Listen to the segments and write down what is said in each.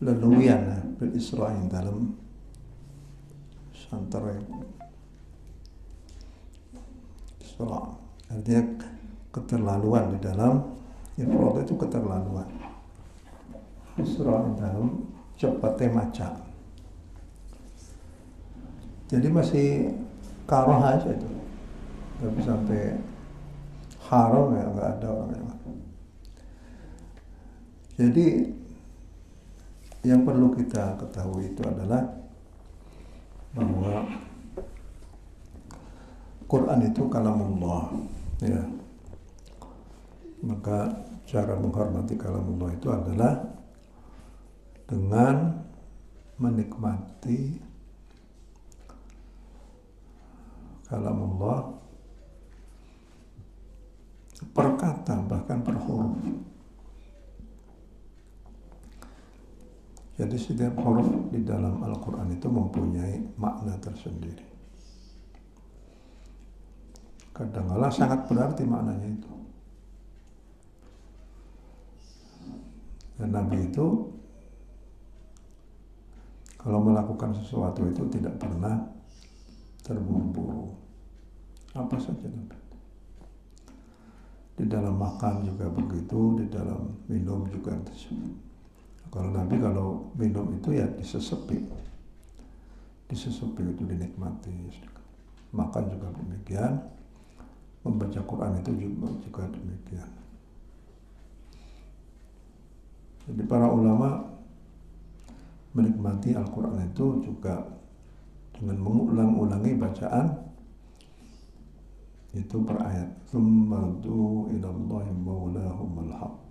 leluwian bil Isra yang dalam santere Isra, artinya keterlaluan di dalam ifrat itu keterlaluan. Isra yang dalam cepatnya maca. Jadi masih karoh aja itu, tapi sampai haram ya nggak ada orang yang. Jadi yang perlu kita ketahui itu adalah bahwa Quran itu kalamullah, ya. Maka cara menghormati kalamullah itu adalah dengan menikmati kalamullah per kata, bahkan per huruf. Jadi setiap huruf di dalam Al-Quran itu mempunyai makna tersendiri. Kadang-kala sangat berarti maknanya itu. Dan Nabi itu kalau melakukan sesuatu itu tidak pernah terburu-buru. Apa saja Nabi. Di dalam makan juga begitu, di dalam minum juga tersebut. Kalau Nabi kalau minum itu ya disesepi itu dinikmati. Makan juga demikian, membaca Quran itu juga demikian. Jadi para ulama menikmati Al-Quran itu juga dengan mengulang-ulangi bacaan itu per ayat. Tsummardu ilallahi maulahumul haqq.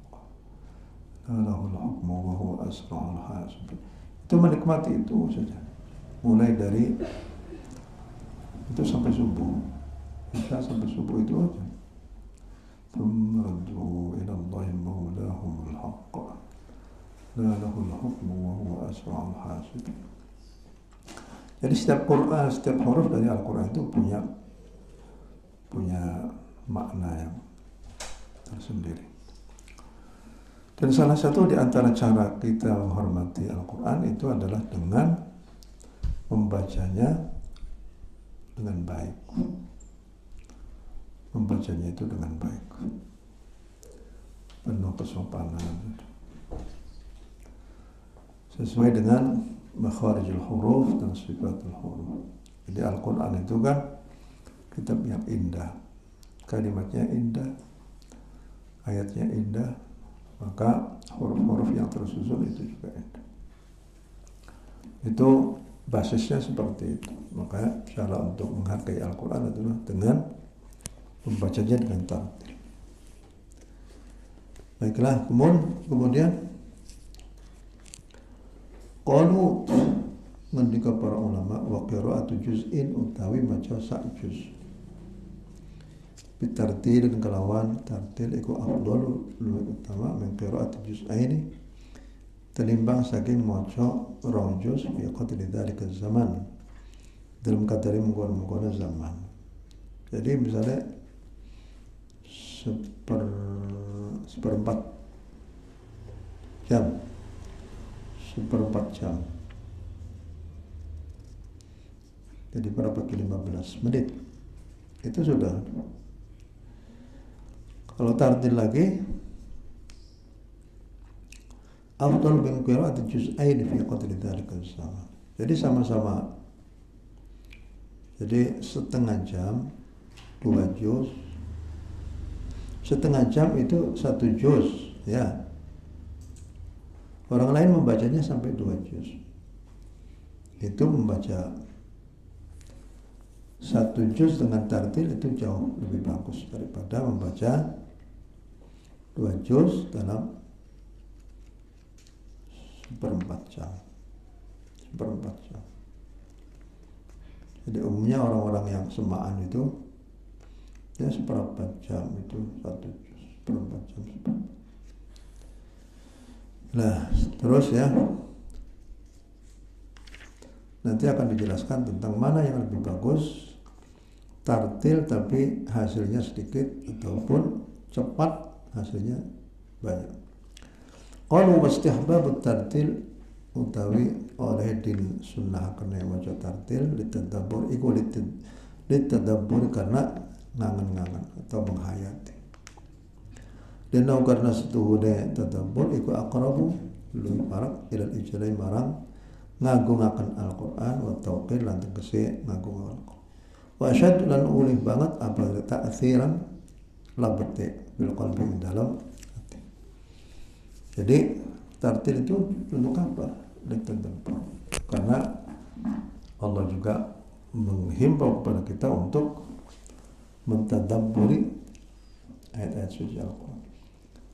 Lahul hukmu wa huwa asra'ul hasib. Itu menikmati itu saja. Mulai dari itu sampai subuh. Bisa sampai subuh itu aja. Tsummardu ilallahi maulahumul haqq. Lahul hukmu wa huwa asra'ul hasib. Jadi setiap Quran, setiap huruf dari Al-Quran itu punya makna yang tersendiri. Dan salah satu di antara cara kita menghormati Al-Quran itu adalah dengan membacanya dengan baik. Membacanya itu dengan baik. Penuh kesopanan. Sesuai dengan makharijul huruf dan sifatul huruf. Jadi Al-Quran itu kan kitab yang indah. Kalimatnya indah. Ayatnya indah. Maka huruf-huruf yang tersusun itu juga indah. Itu basisnya seperti itu. Maka cara untuk menghargai Al-Quran adalah dengan membacanya dengan tartil. Baiklah, kemudian qalu ngendika para ulama wa qira'atu juz'in utawi maca sak juz. Bitartil dan kelawan tartil iku afdalu luwih utama min qira'ati juz'aini tenimbang saking maca rong juz fi qadri dzalika zaman dalam kadari mengkono-mengkono zaman. Jadi misalnya seperempat jam jadi berapa ke 15 menit itu sudah. Kalau tartil lagi afdal min qira'ati juz'ain fi qadri dzalika zaman. Jadi sama-sama. Jadi setengah jam 2 juz. Setengah jam itu 1 juz, ya. Orang lain membacanya sampai 2 juz. Itu membaca 1 juz dengan tartil itu jauh lebih bagus daripada membaca 2 juz dalam seperempat jam. Jadi umumnya orang-orang yang semaan itu ya seperempat jam itu 1 juz, seperempat jam. Nah, terus ya nanti akan dijelaskan tentang mana yang lebih bagus, tartil tapi hasilnya sedikit ataupun cepat hasilnya banyak. Qalu wastihbabut tartil utawi oleh din sunnah kena maca tartil ditadabbur iku ditadabbur karena ngangen-ngangen atau menghayati. Dan karena setuhune tadabbur iku aqrabu luwih parek ila ijlai marang ngagungaken Al-Qur'an wa tauqir lan tegese ngagungaken Al-Qur'an. Wa asyad lan ulih banget apa ta'thiran labete bil qalbi dalam hati. Jadi tartil itu untuk apa? Ditadabbur. Karena Allah juga menghimbau kepada kita untuk mentadabburi ayat-ayat suci Al-Qur'an.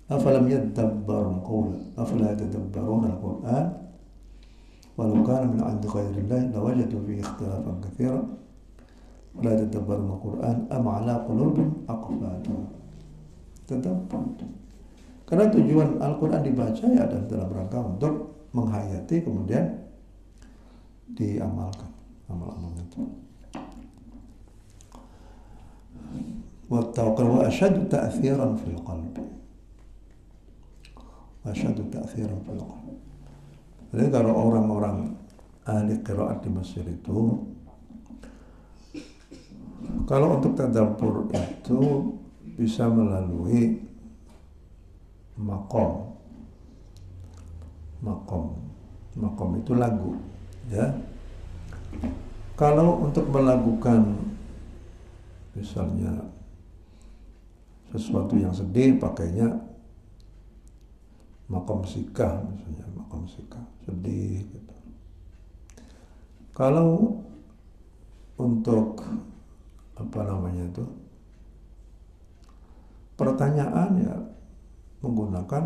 Afalam yadabbarun qawla afala yatadabbaruna al-Qur'an walau kana min 'indi ghairillah lawajadu fihi ikhtilafan katsiran la yatadabbaruna al-Qur'an am 'ala qulubin aqfalha. Tadabbur. Karena tujuan Al-Qur'an dibaca ya dalam rangka untuk menghayati kemudian diamalkan amal-amal itu. Wa tawqir wa ashadu ta'thiran fil qalbi. Asyadu ta'thiran fil qalbi. Jadi kalau orang-orang ahli qiraat di Mesir itu, kalau untuk tadabbur itu bisa melalui maqam. Maqam itu lagu, ya. Kalau untuk melakukan misalnya sesuatu yang sedih pakainya maqam sikah, misalnya maqam sikah sedih gitu. Kalau untuk apa namanya itu pertanyaan ya menggunakan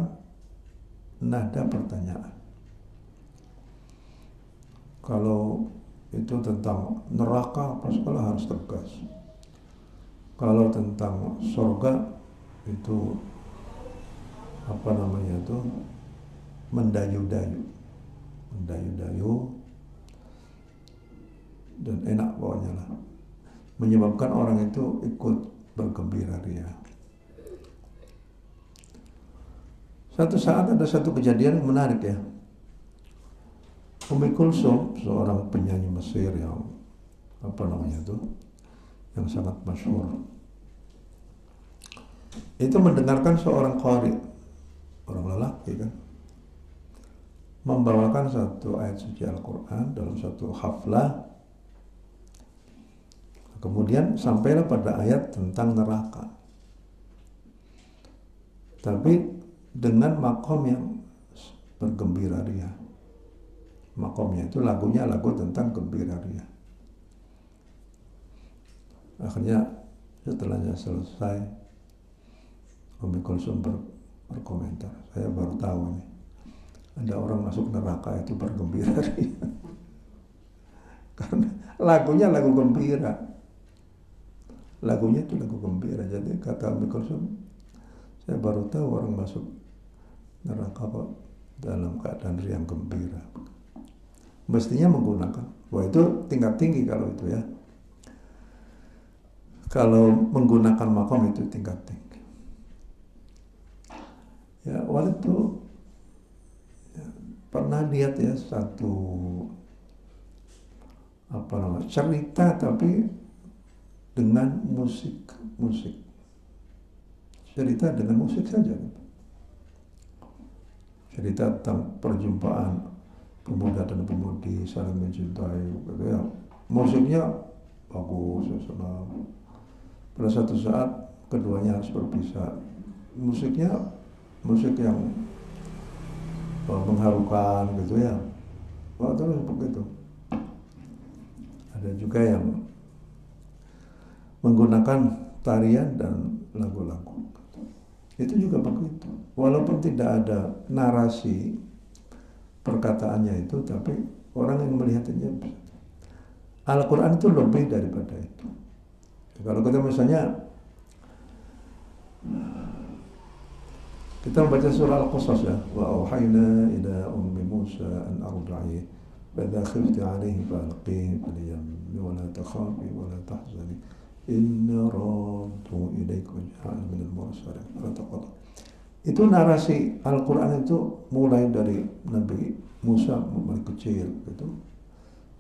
nada pertanyaan. Kalau itu tentang neraka apa segala harus tegas. Kalau tentang surga itu apa namanya itu mendayu-dayu dan enak pokoknya lah, menyebabkan orang itu ikut bergembira ria. Satu saat ada satu kejadian yang menarik ya. Ummi Kulsum, seorang penyanyi Mesir yang apa namanya itu, yang sangat masyhur, itu mendengarkan seorang qari, orang lelaki kan, membawakan satu ayat suci Al-Quran dalam satu haflah. Kemudian sampailah pada ayat tentang neraka, tapi dengan makom yang bergembira ria. Makomnya itu lagunya lagu tentang gembira ria. Akhirnya setelahnya selesai, Ummi Kulsum berkomentar, saya baru tahu nih, ada orang masuk neraka itu bergembira ria. Karena lagunya lagu gembira. Lagunya itu lagu gembira. Jadi kata Ummi Kulsum, saya baru tahu orang masuk neraka kok dalam keadaan riang gembira. Mestinya menggunakan, wah itu tingkat tinggi kalau itu ya. Kalau menggunakan makom itu tingkat tinggi. Ya, waktu itu ya, pernah lihat ya satu apa namanya cerita tapi dengan musik. Cerita dengan musik saja. Cerita tentang perjumpaan pemuda dan pemudi saling mencintai, gitu ya. Musiknya bagus, senang. Pada satu saat keduanya harus berpisah. Musiknya musik yang mengharukan, gitu ya. Wah, terus begitu. Ada juga yang menggunakan tarian dan lagu-lagu. Itu juga begitu. Walaupun tidak ada narasi perkataannya itu, tapi orang yang melihatnya Al-Quran itu lebih daripada itu. Kalau kita misalnya kita membaca surah Al-Qasas ya, wa auhayna ila ummi Musa an arda'i fa idza khifti 'alayhi fa alqihi fil yammi wa la takhafi wa la tahzani inna raddu ilayka min al-mursalin. Itu narasi Al-Quran itu mulai dari Nabi Musa mulai kecil gitu.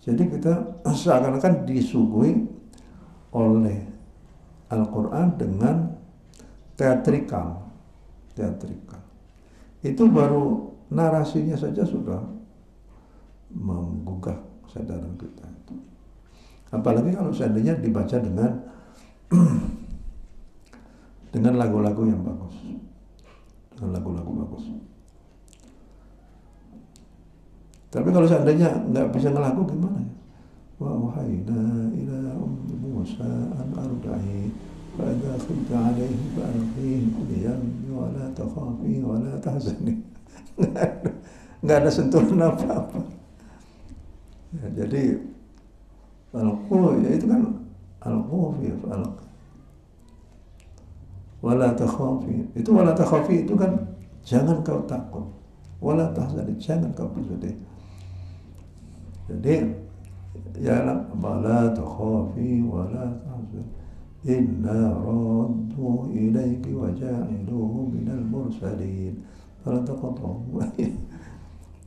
Jadi kita seakan-akan disuguhi oleh Al-Quran dengan teatrikal. Itu baru narasinya saja sudah menggugah kesadaran kita. Apalagi kalau seandainya dibaca dengan lagu-lagu yang bagus. Tapi kalau seandainya nggak bisa ngelaku gimana ya? Wa wahayna ila ummi Musa an arda'i fa idza khifti 'alayhi fa alqihi fil yammi wa la takhafi wa la tahzani. Nggak ada sentuhan apa-apa. Ya, jadi alqu ya itu kan alqu fi alq. Wala takhafi. Itu wala takhafi itu kan jangan kau takut. Wala tahzani, jangan kau bersedih. Jadi ya wala takhafi wala tahzani. Inna raddu ilaiki wa ja'iluhu minal mursalin. Fala taqatu.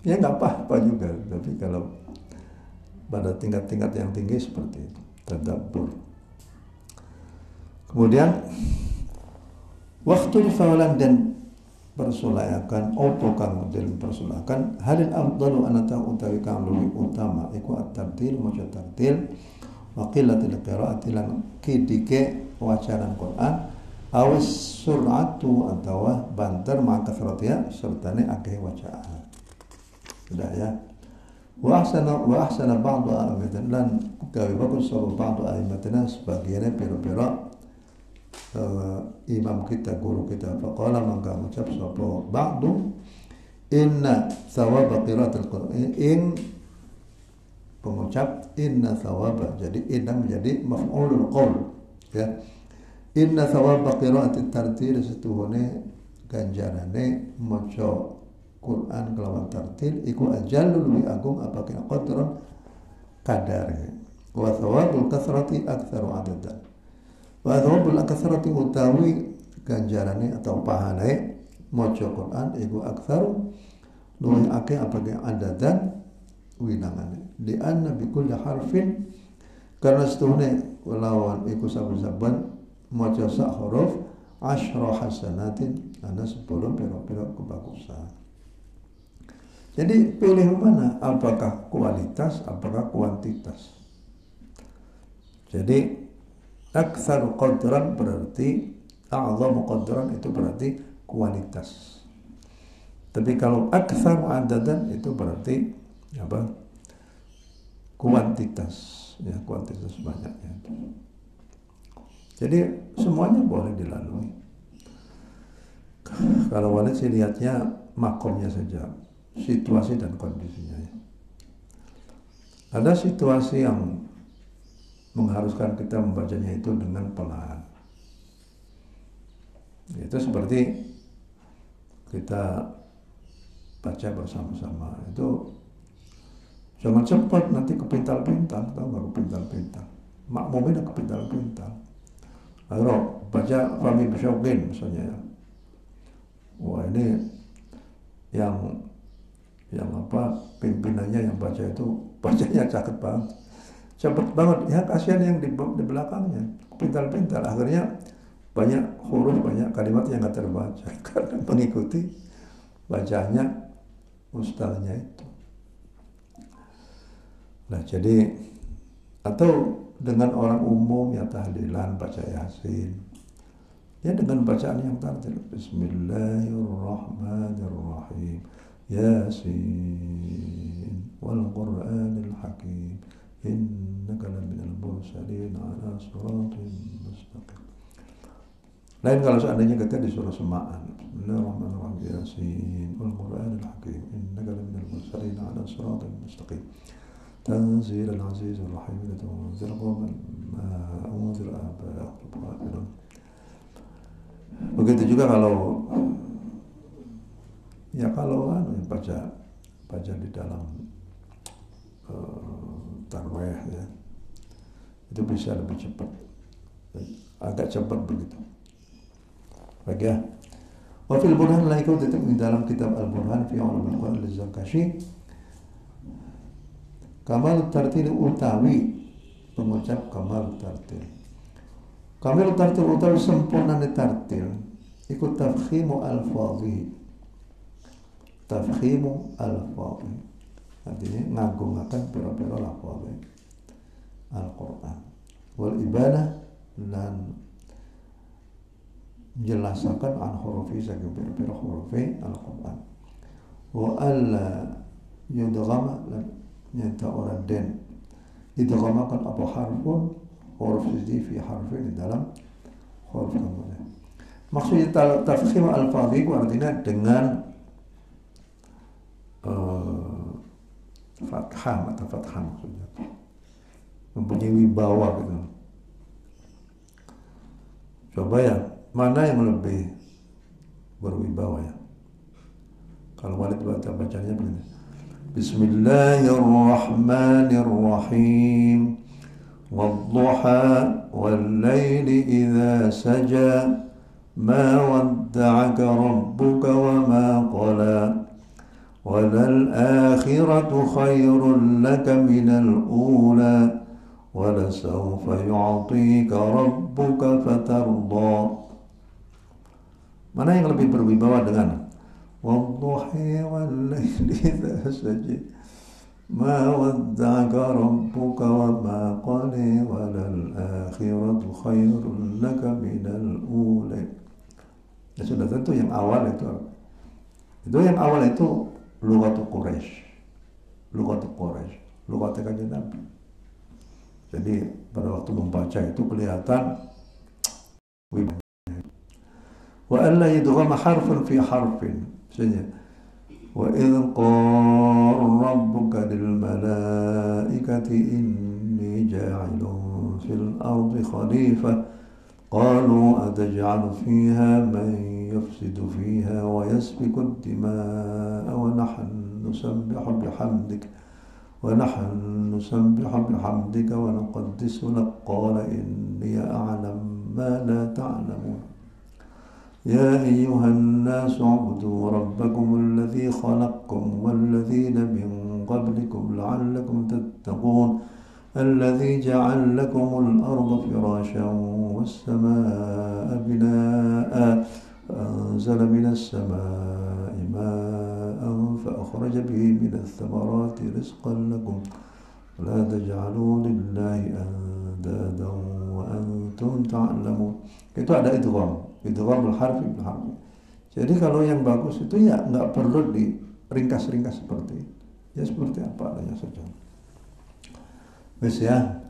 Ya enggak apa-apa juga, tapi kalau pada tingkat-tingkat yang tinggi seperti itu, tadabbur. Kemudian waktu fawalan dan persulayakan opo kang den persulayakan halil afdalu anata utawi kang luwih utama iku at-tartil maca tartil wa qillatil qiraati lan kidike wacanan Quran awis sur'atu atawa banter maka kasratiha sertane akeh wacaan. Sudah ya. Wa ahsana ba'du a'immatina lan gawe bagus sapa ba'du a'immatina sebagiannya pira-pira imam kita, guru kita, faqala maka ucap sapa ba'du inna thawaba qiraatil Qur'an in pengucap inna thawaba, jadi inna menjadi maf'ulul qaul ya. Inna thawaba qiraatit tartil setuhune ganjarane maca Quran kelawan tartil iku ajallul wi agung apake qadran kadare wa thawabul kasrati aktsaru adadan. Wa thawabul aktsarati utawi ganjarane atau pahane maca Quran iku aktsaru luwih akeh apake adadan winangane. Di anna bi kulli harfin karena setuhune lawan iku saben-saben maca sak huruf asyra hasanatin ana 10 pira-pira kebagusan. Jadi pilih mana? Apakah kualitas, apakah kuantitas? Jadi aktsaru qadran berarti a'zamu qadran itu berarti kualitas. Tapi kalau aktsaru adadan itu berarti apa? Kuantitas, ya kuantitas banyaknya. Jadi semuanya boleh dilalui. Kalau Walid sih lihatnya makomnya saja, situasi dan kondisinya. Ada situasi yang mengharuskan kita membacanya itu dengan pelan. Itu seperti kita baca bersama-sama. Itu jangan cepat nanti kepintal-pintal, tahu nggak kepintal-pintal? Makmumnya kepintal-pintal. Lalu baca Fahmi Bisyauqin misalnya. Wah ini yang apa pimpinannya yang baca itu bacanya cakep banget. Cepet banget ya, kasihan yang di belakangnya pintal-pintal, akhirnya banyak huruf, banyak kalimat yang nggak terbaca karena mengikuti bacanya ustaznya itu. Nah jadi atau dengan orang umum ya tahlilan, baca Yasin ya dengan bacaan yang tartil, Bismillahirrahmanirrahim, Yasin wal Qur'anil Hakim innaka laminal mursalin ala siratin mustaqim. Lain kalau seandainya kita disuruh semaan, Bismillahirrahmanirrahim, Yasin wal Qur'anil Hakim innaka laminal mursalin ala siratin mustaqim tanzilal azizir rahim tunzil qawman ma unzil aba'ahum ghafilun. Begitu juga kalau baca di dalam tarwih ya, itu bisa lebih cepat, agak cepat begitu. Baik ya. Wa fil Burhan la ikut tetap di dalam kitab Al-Burhan fi ulumul Quran al-Zarkashi kamal tartil utawi pengucap kamal tartil. Kamal tartil utawi sempurna tartil ikut tafkhimu al-fadhi. Tafkhimu al-fadhi artinya ngagungaken pira-pira lafaz Al-Qur'an. Wal ibadah dan menjelaskan an hurufi saking pira-pira hurufi Al-Qur'an. Wa alla yudghama nyata orang den idghamakan apa harfun huruf siji fi harfin di dalam huruf kemudian. Maksudnya tafkhim al-fadhi artinya dengan fathah atau fathah maksudnya mempunyai wibawa gitu. Coba ya, mana yang lebih berwibawa ya? Kalau Walid bacanya begini. Bismillahirrahmanirrahim. Wadduha wal-laili idza saja ma wadda'aka rabbuka wa ma qala. وَلَلْآخِرَةُ خَيْرٌ لَكَ مِنَ الْأُولَى وَلَسَوْفَ يُعْطِيكَ رَبُّكَ فَتَرْضَى. Mana yang lebih berwibawa dengan وَالضُّحِي وَاللَّيْلِ إِذَا سَجَى مَا وَدَّعَكَ رَبُّكَ وَمَا قَلَى وَلَلْآخِرَةُ خَيْرٌ لَكَ مِنَ الْأُولَى. Ya sudah tentu yang awal itu yang awal itu Lughatul Quraisy, lughatnya Kanjeng Nabi. Jadi pada waktu membaca itu kelihatan wa alla yadghama harfan fi harfin. Maksudnya wa idh qala rabbuka lil malaikati inni ja'ilun fil ardi khalifah qalu ataj'alu fiha man يفسد فيها ويسفك الدماء ونحن نسبح بحمدك ونقدس لك قال إني أعلم ما لا تعلمون يا أيها الناس اعبدوا ربكم الذي خلقكم والذين من قبلكم لعلكم تتقون الذي جعل لكم الأرض فراشا والسماء بناء فأنزل من السماء ماء فأخرج به من الثمرات رزقا لكم ولا تجعلوا لله أندادا وأنتم تعلمون. Itu ada idgham al-harfi bil harfi. Jadi kalau yang bagus itu ya nggak perlu diringkas-ringkas seperti itu. Ya seperti apa adanya saja. Wes ya.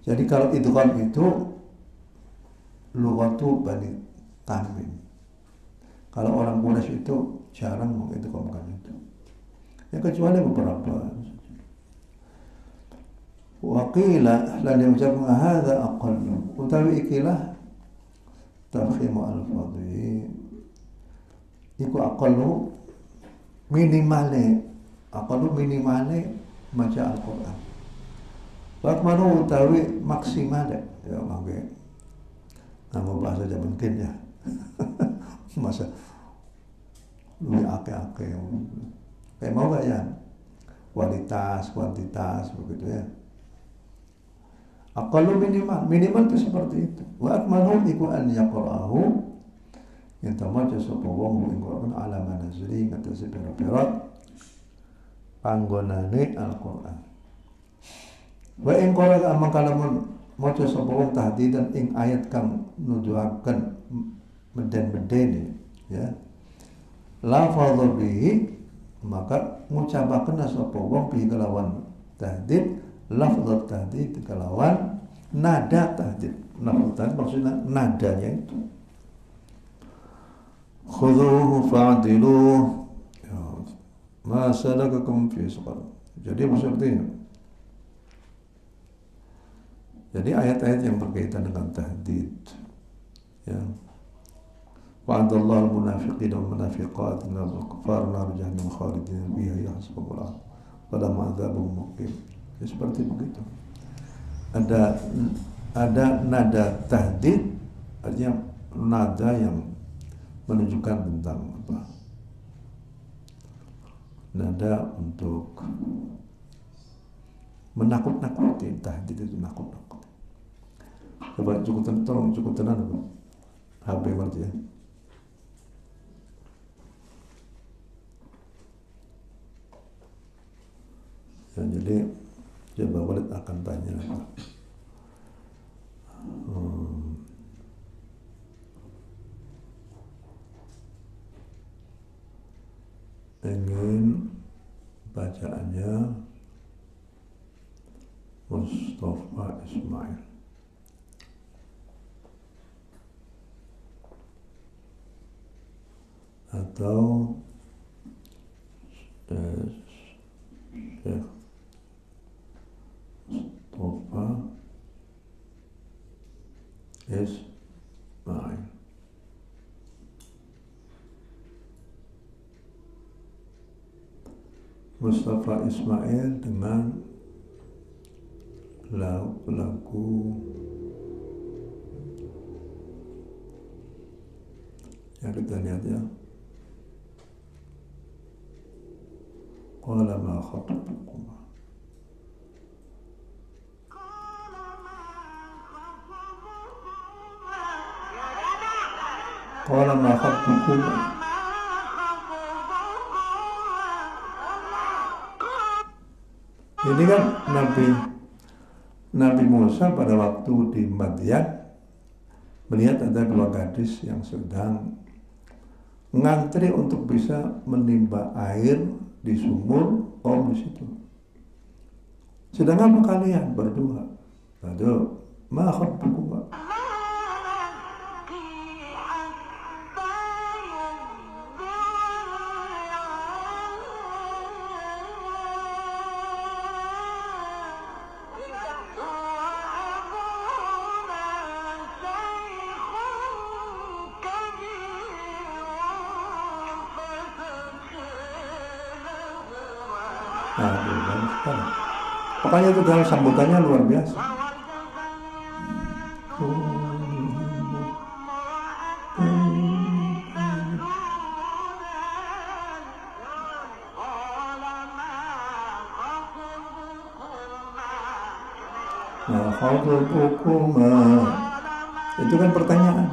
Jadi kalau idgham itu lughatu Bani Tamim. Kalau orang Quraisy itu jarang mengidghamkan itu. Ya kecuali beberapa. Wa qila lan yujabu hadza aqall. Utawi ikilah tafkhimu al-fadhi. Iku aqallu minimale maca Al-Qur'an. Wa akmalu utawi maksimale ya mangke. Nganggo bahasa zaman kin ya. Masa lu ake-ake kayak mau gak ya kuantitas begitu ya. Aqallu minimal itu seperti itu. Wa akmalu iku an yaqra'ahu yang tamaca sapa wong ing Qur'an ala manazili ngatasi pira-pira panggonane Al-Qur'an. Wa in qara'a mangkalamun maca sapa wong tahdidan ing ayat kang nuduhaken meden-medeni ya lafadhu bihi maka ngucapaken sapa wong bihi kelawan tahdid lafdz tahdid kelawan nada tahdid. Lafdz tahdid maksudnya nadanya itu khudhuhu fa'diluh ya ma salakakum fi saqar. Jadi maksudnya jadi ayat-ayat yang berkaitan dengan tahdid ya wa'adallahu al-munafiqina wal-munafiqat wal kuffar nar jahannam khalidina fiha yahsabul pada ma'adzabun muqim. Ya seperti begitu. Ada nada tahdid artinya nada yang menunjukkan tentang apa, nada untuk menakut-nakuti, tahdid itu nakut-nakuti. Coba tolong cukup tenang Bu. HP mati ya. Ya, jadi coba Walid akan tanya apa? Ingin bacaannya Mustafa Ismail. Atau Syekh Mustafa Ismail. Mustafa Ismail dengan lagu yang kita lihat ya. Qala ma khatbukum. Qala ma khatbukum. Ini kan Nabi Musa pada waktu di Madian melihat ada dua gadis yang sedang ngantri untuk bisa menimba air di sumur di situ. Sedang apa kalian berdua? Lalu ma khatbukum. Pokoknya itu dalam sambutannya luar biasa. Itu kan pertanyaan.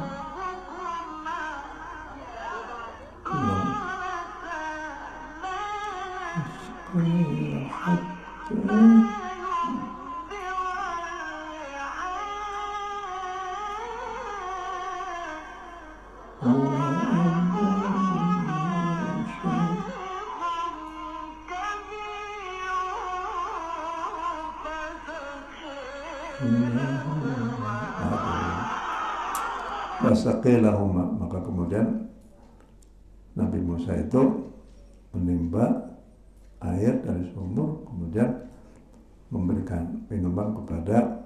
Wasaqilahuma, maka kemudian Nabi Musa itu menimba air dari sumur, kemudian memberikan minuman kepada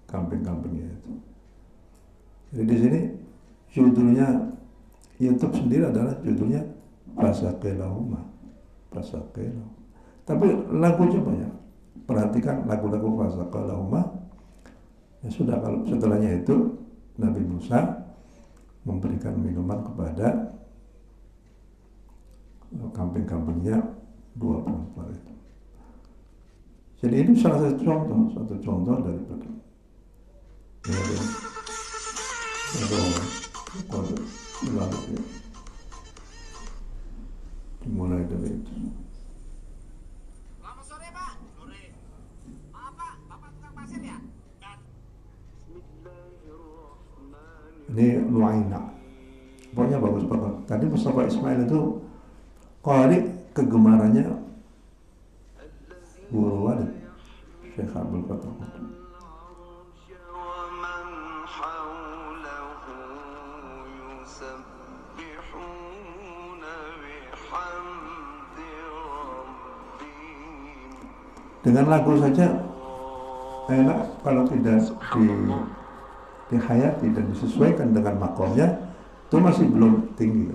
kambing-kambingnya itu. Jadi di sini judulnya YouTube sendiri adalah judulnya Wasaqilahuma. Tapi lagunya banyak. Perhatikan lagu-lagu Wasaqilahuma. Ya sudah, kalau setelahnya itu Nabi Musa memberikan minuman kepada kambing-kambingnya dua perempuan itu. Jadi ini salah satu contoh daripada dimulai dari itu. Selamat sore Pak. Sore. Maaf Pak, Bapak tukang pasir ya? Ini Lu'aina. Pokoknya bagus banget. Tadi Mustafa Ismail itu qari kegemarannya Guru Walid Syekh Abdul Fatah. Dengan lagu saja enak, kalau tidak dihayati dan disesuaikan dengan makomnya, itu masih belum tinggi.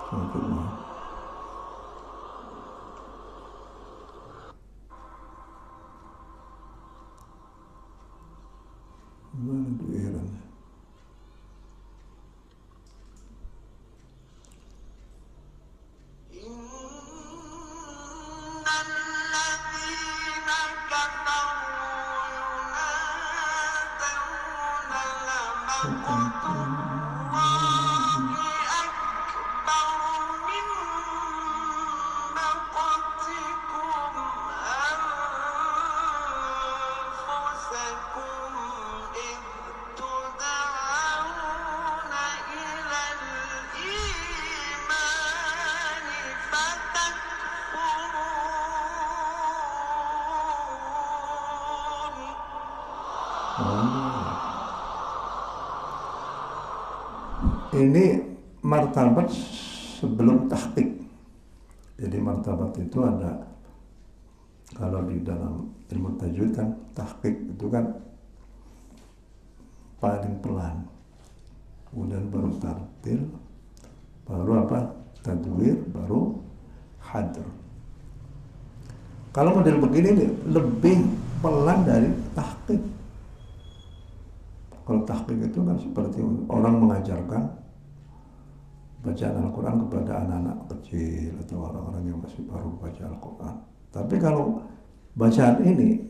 Selanjutnya. Mana tuh irannya? Ini martabat sebelum tahqiq. Jadi martabat itu ada, kalau di dalam ilmu tajwid kan tahqiq itu kan paling pelan, kemudian baru tartil, baru apa, tadwir, baru hadr. Kalau model begini nih, lebih pelan dari tahqiq. Kalau tahqiq itu kan seperti orang mengajarkan bacaan Al-Quran kepada anak-anak kecil atau orang-orang yang masih baru baca Al-Quran. Tapi kalau bacaan ini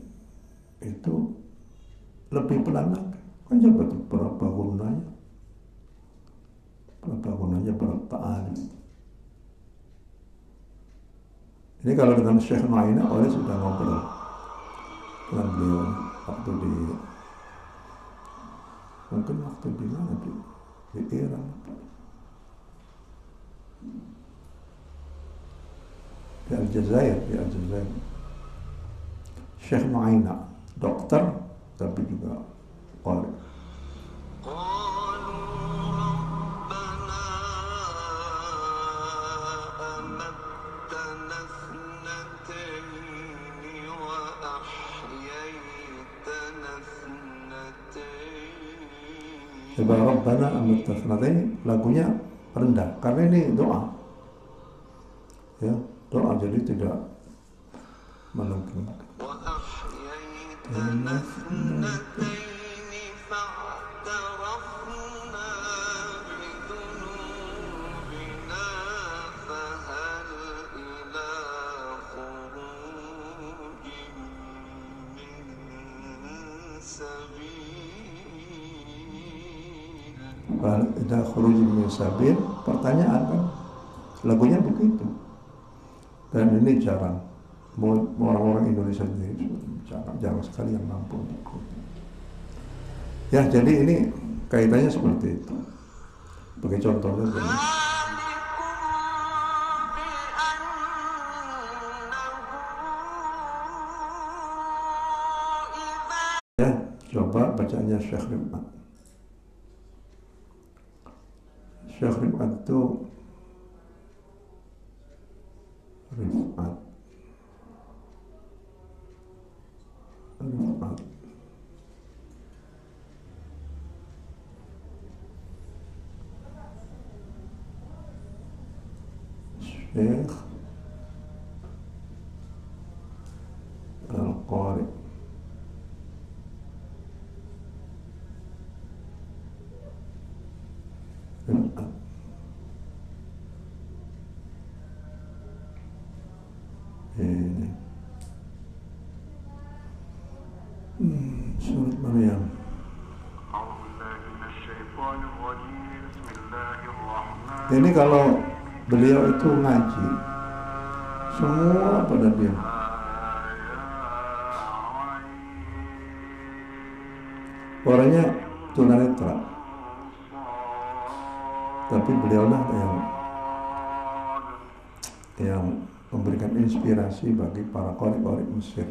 itu lebih pelan lagi. Kan coba tuh berapa gunanya, berapa alim. Ini kalau dengan Syekh Ma'ina, oleh sudah ngobrol dengan beliau waktu di mana, di Iran. Di Aljazair. Syekh Ma'ina, dokter tapi juga qari. Coba Rabbana amatta thnataini, lagunya rendah karena ini doa. Ya, doa, jadi tidak melengking. Ada khuruj min sabil, pertanyaan kan, lagunya begitu. Dan ini jarang, orang-orang Indonesia sendiri jarang sekali yang mampu mengikuti. Ya, jadi ini kaitannya seperti itu. Sebagai contohnya begini. Ya, coba bacanya Syekh Rifat. Syekh Rifat itu Rifat Syekh Al-Qari. Rifat. Ini surat Maryam. Ini kalau beliau itu ngaji, semua pada diam. Orangnya tunanetra, tapi beliaulah yang memberikan inspirasi bagi para qari-qari Mesir.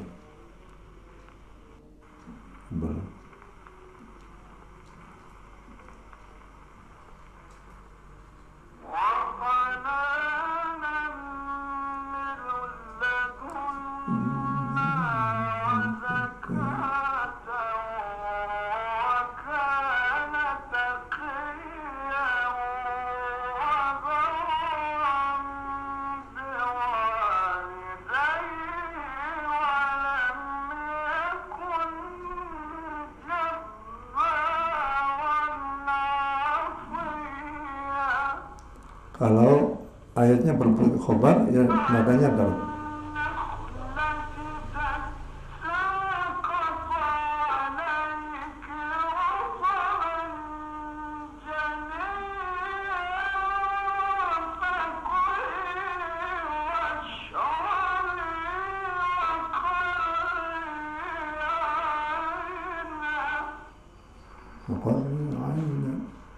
Kalau ayatnya berbentuk khobar, ya nadanya darab.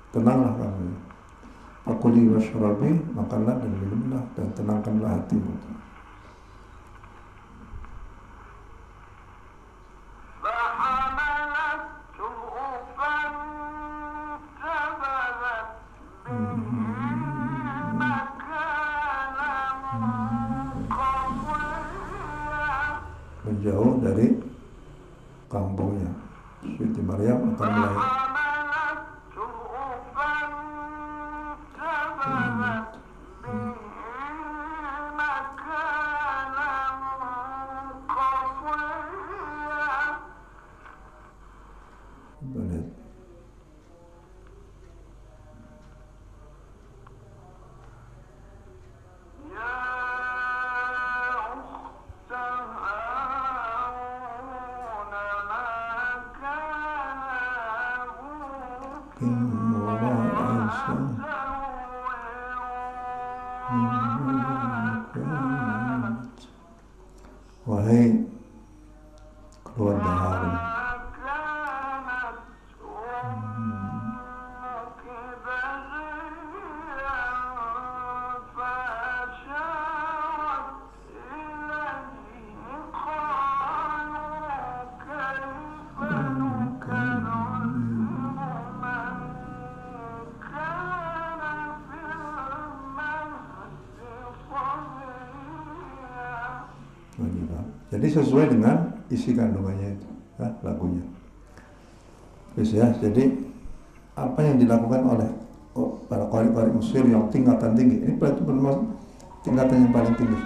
Tenanglah kamu. Fakuli washrabi, makanlah dan minumlah dan tenangkanlah hatimu. Menjauh dari kampungnya. Siti Maryam akan melahirkan. Wahai keluarga Harun, jadi sesuai dengan isi kandungannya itu, ya, lagunya. Terus ya, jadi apa yang dilakukan oleh para qari-qari Mesir yang tingkatan tinggi, ini berarti tingkatan yang paling tinggi.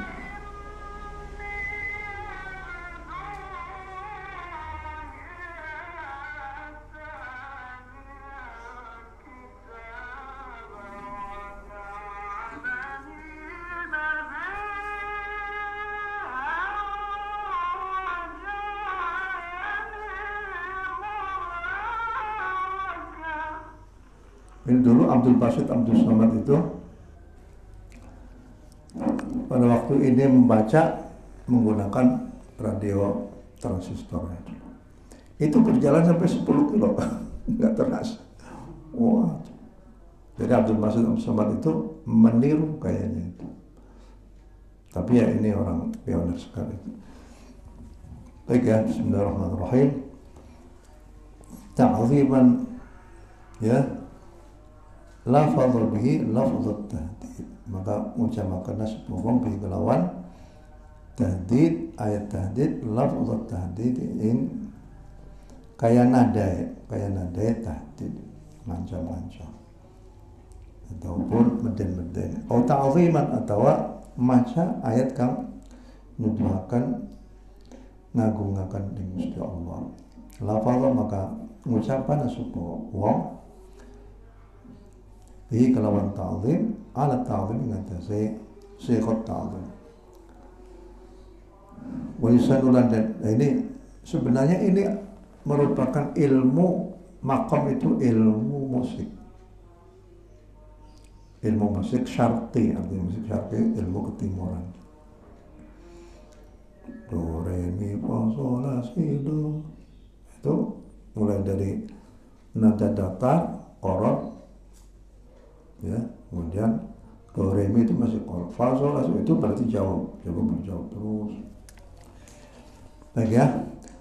Ini dulu Abdul Basit Abdul Samad itu pada waktu ini membaca menggunakan radio transistor itu berjalan sampai 10 kilo nggak terasa. Wah, jadi Abdul Basit Abdul Samad itu meniru kayaknya itu, tapi ya ini orang pionir sekali. Baik ya, bismillahirrahmanirrahim. Ta'ziman ya, lafadhu bihi lafadhu tahdid, maka ucapkanlah sepuluh bihi kelawan tahdid, ayat tahdid, lafadhu tahdid in kaya nadai tahdid, mancam-mancam ataupun meden-meden, atau ta'ziman atau maca ayat kang nuduhakan ngagungakan ing Gusti Allah. Lafadhu maka ngucapan sepuluh wong bihi kelawan ta'zim, ala ta'zim ngatasi siqat ta'zim. Wa yusanulan, dan ini sebenarnya ini merupakan ilmu maqam, itu ilmu musik. Ilmu musik syarqi, artinya musik syarqi, ilmu ketimuran. Do, re, mi, fa, sol, la, si, do. Itu mulai dari nada datar, qorab, ya, kemudian do re mi itu masih qol, fa sol la itu berarti jauh berjauh terus. Baik ya,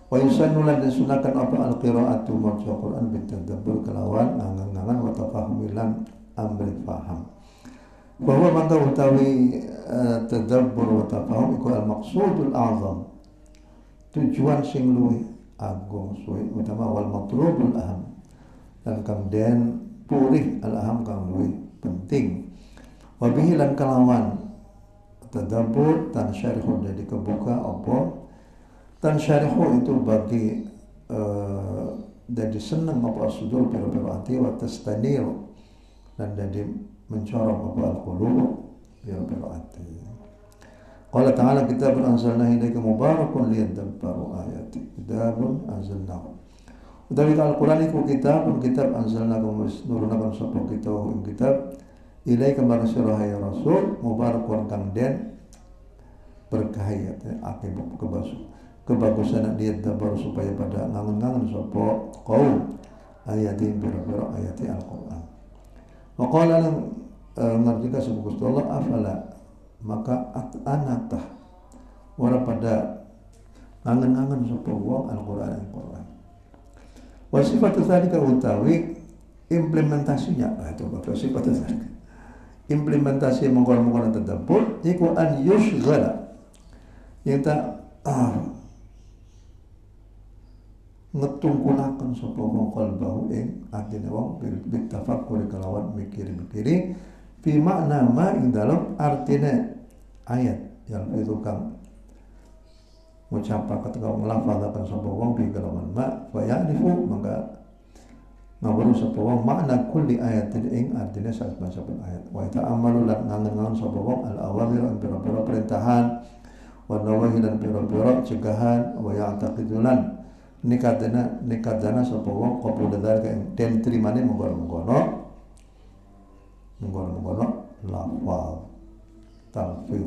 wa yusannulan dan sunahkan apa al-qira'atu maca Quran bitadabbur kelawan ngangan-ngangan wa tafahumilan ambil paham. Bahwa maka utawi tadabbur wa tafahum iku al-maqsudul a'zam, tujuan sing luwih agung suwe utama, wal matlubul aham, dan kemudian purih al-aham kang luwih penting. Wabihi lan kelawan tadabbur tan syarihu, jadi kebuka apa tan syarihu itu bagi jadi senang apa sudur pira-pira hati, wa tastanir dan jadi mencorong apa al-qulub pira-pira ati. Qala ta'ala kitabun anzalnahu ilaika mubarakun liyadabbaru ayati. Kitabun anzalnahu. Utawi Al-Qur'an iku kitab anzalnahu nurunaken sapa kita ing kitab ilaika marang sira ya rasul mubarakun kang den berkah ya akeh kebagusan liyadabbaru supaya pada ngangen-ngangen sapa kaum ayati pira-pira ayati Al-Qur'an. Wa qala ngerti ka sapa Gusti Allah afala maka anatah ora pada ngangen-ngangen sapa wong Al-Qur'an. Wa sifatu dzalika utawi implementasinya itu apa sifat dzalika. Implementasi mengkon-mengkon tadabbur iku an yushghala yang tak ngetungkulaken sapa wong qalbahu ing atine wong bil tafakkur kelawan mikir-mikiri fi makna ma ing dalam artine ayat yang itu kang ngucapaken atau nglafalkan sapa wong bi kelawan ma wa ya'rifu maka ngawuru sapa wong makna kulli ayatin ing artine saben-saben ayat wa ta'ammalu lan ngangen-ngangen sapa wong al-awamir an pira-pira perintahan wa nawahi lan pira-pira cegahan wa ya'taqidulan nikadana sapa wong qabul dzalika den trimane mengkono lafal talfil.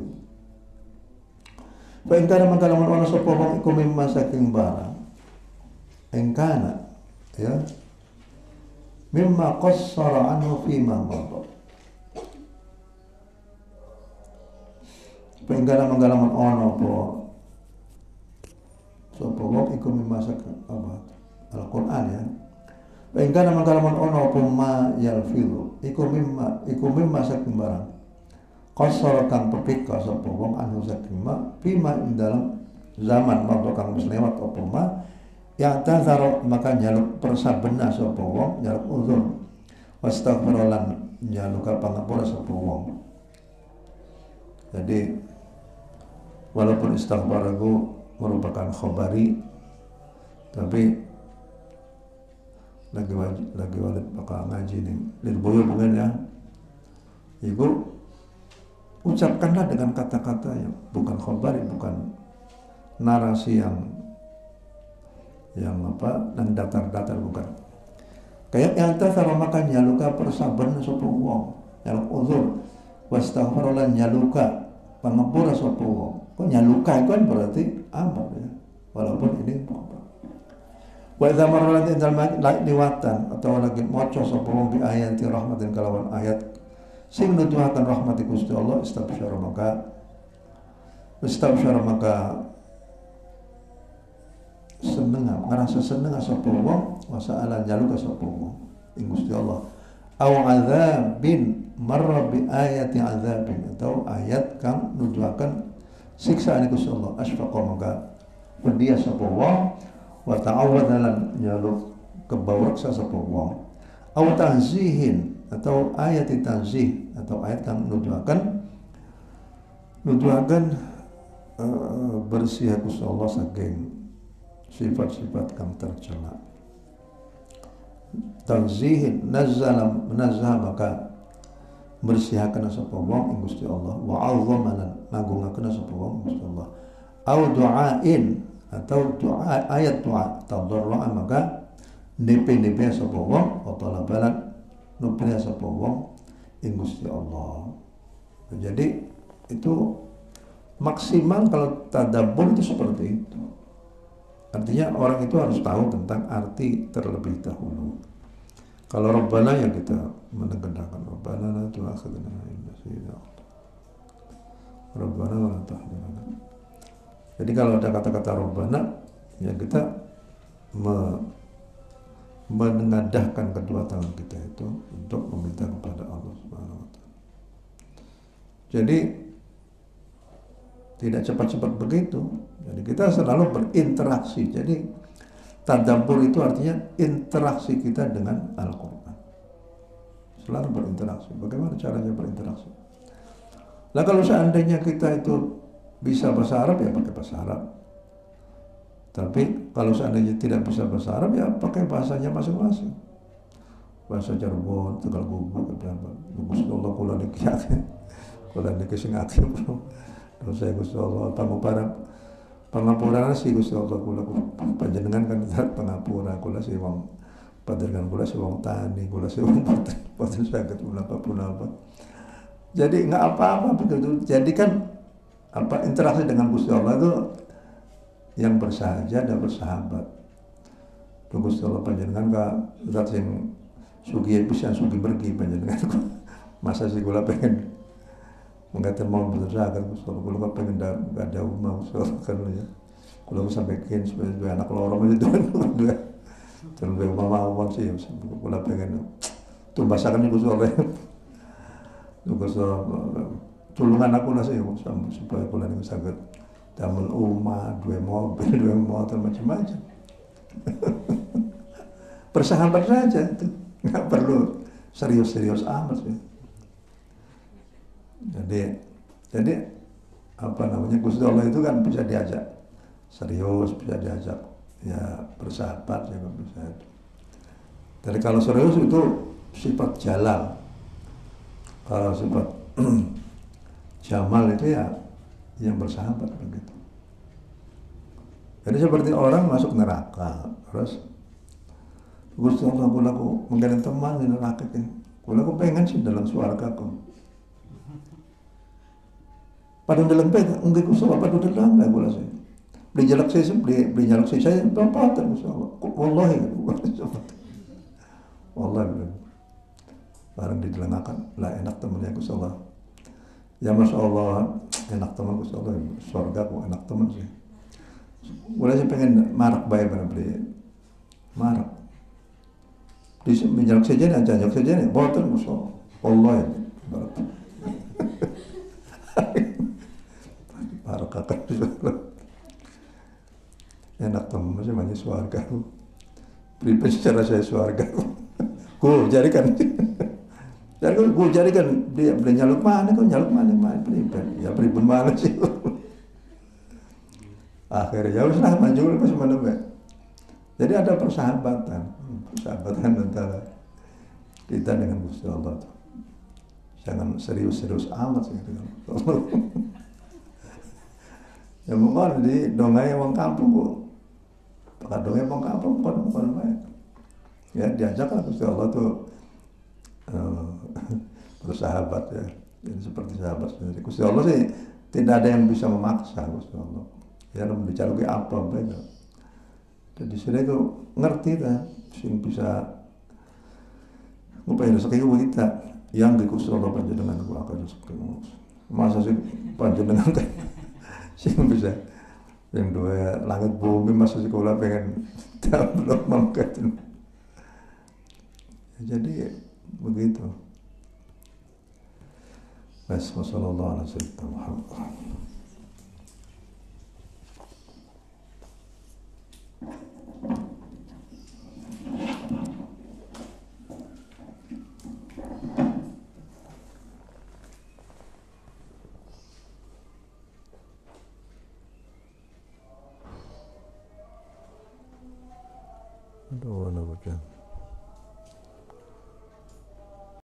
Fa in kana mangkalamun ana sapa wong iku mimma saking barang engkana ya mimma qassara anhu fi ma madha. Fa in kana mangkalamun ana apa sapa wong iku mimma saking Al-Qur'an ya. Engkana mangkalamun ono apa ma yalfilu iku mimma saking barang qasara kang pepika sapa wong anu saking ma bima ing dalam zaman waktu kang wis lewat apa ma ya tazaro maka nyaluk persabena sapa wong nyaluk uzur wastaghfirulan nyaluk pangapura sapa wong. Jadi walaupun istighfar itu merupakan khabari tapi lagi wajib bakal ngaji nih lirboyo mungkin ya ibu ucapkanlah dengan kata-kata yang bukan khabari, bukan narasi yang datar-datar, bukan kayak yang tasara maka nyaluka persabaran sapa wong nyaluk uzur wastaghfirulan nyaluka pangapura sapa wong. Kok nyaluka itu kan berarti amar ya walaupun ini wa idza marra liwatan atau lagi maca sapa wong bi ayati rahmatin kalawan ayat sing nuduhaken rahmati Gusti Allah istabsyara maka seneng ngerasa seneng sapa wong wasa'ala nyaluka sapa wong ing Gusti Allah aw adzabin marra bi ayati adzabin atau ayat kang nuduhaken siksaan Gusti Allah asfaqa maka dia sapa wong wa ta'awwadha lan nyaluk kebawaksa sapa wong aw tanzihin atau ayat tanzih atau ayat kang nuduhaken bersih Gusti Allah saking sifat-sifat kang tercela. Tanzihin nazzaha maka bersihaken sapa wong ing Gusti Allah wa 'azzama lan ngagungaken sapa wong Gusti Allah aw du'ain atau doa ayat doa tadarrua maka nepe sapa wong atau labalan nepe sapa wong ing Gusti Allah. Jadi itu maksimal kalau tadabbur itu seperti itu. Artinya orang itu harus tahu tentang arti terlebih dahulu. Kalau Rabbana ya kita mendengarkan Rabbana la tu'akhidna in nasina. Rabbana wa la tahmilna. Jadi kalau ada kata-kata Rabbana ya kita menengadahkan kedua tangan kita itu untuk meminta kepada Allah Subhanahu wa taala. Jadi tidak cepat-cepat begitu. Jadi kita selalu berinteraksi. Jadi tadabbur itu artinya interaksi kita dengan Al-Qur'an. Selalu berinteraksi. Bagaimana caranya berinteraksi? Nah kalau seandainya kita itu bisa bahasa Arab ya pakai bahasa Arab. Tapi kalau seandainya tidak bisa bahasa Arab ya pakai bahasanya masing-masing. bahasa Cirebon, Tegal Gubuk, apa? Gusti Allah kula niki yakin, kula niki sing akeh bro. Terus saya Gusti Allah pangapura sih Gusti Allah kula panjenengan kan pangapura kula sih wong panjenengan kula sih wong tani, kula sih wong boten saged punapa. Jadi nggak apa-apa begitu. Jadi kan apa interaksi dengan Gusti Allah itu yang bersahaja dan bersahabat. Gusti Allah panjenengan ka zat sing sugih bisa sugih pergi panjenengan. Masa sih kula pengen mengatakan mau bersahabat Gusti Allah, kula pengen ada umah Gusti Allah kan ya. Kula sampai kin sebagai anak lorong itu dua terus umah sih kula pengen tumbasakan Gusti Allah. Gusti Allah tulungan aku lah sih supaya kula niku saged damel omah, dua mobil, dua motor macam-macam. Bersahabat saja itu, nggak perlu serius-serius amat sih. Jadi apa namanya Gusti Allah itu kan bisa diajak serius, bisa diajak ya bersahabat juga bisa. Jadi kalau serius itu sifat jalal, kalau sifat jamal itu ya yang bersahabat begitu. Jadi seperti orang masuk neraka, terus Gusti Allah kulaku menggaling teman di neraka kan. Kulaku pengen sih dalam suarga ku. Padahal dalam peta, enggak Gusti Allah padahal dalam enggak kula sih. Beli jalak saya berapa ter Gusti Allah. Wallahi wallahi barang didelengakan lah enak temannya Gusti Allah. Ya Masya Allah enak teman Gusti Allah, surga ku enak teman sih. Boleh sih pengen marak baik benar beli marak. Di menjaluk saja nih, ajak saja nih, boten Gusti Allah ya. Marak kakak enak teman sih banyak surga. Beri secara saya surga. Ku jadikan. Jadi gue jadikan dia beli nyaluk mana pribadi ya pribadi mana sih. Akhirnya ya wis lah maju ke mana be. Jadi ada persahabatan antara kita dengan Gusti Allah. Jangan serius-serius amat sih dengan Allah. Ya mungkin di dongai wong kampung bu, pakai dongai wong kampung bukan baik. Ya diajak lah Gusti Allah tuh bersahabat ya. Jadi seperti sahabat sendiri. Gusti Allah sih tidak ada yang bisa memaksa Gusti Allah. Ya bicara apa beda. Jadi sudah itu ngerti kan, sing bisa ngupain rezeki kita yang di Gusti Allah panjenengan aku akan rezeki. Masa sih panjenengan teh sing bisa yang dua langit bumi masa sih kula pengen belum mangkat. Jadi begitu. Wassalamualaikum warahmatullahi wabarakatuh. Aduh, anak bocah.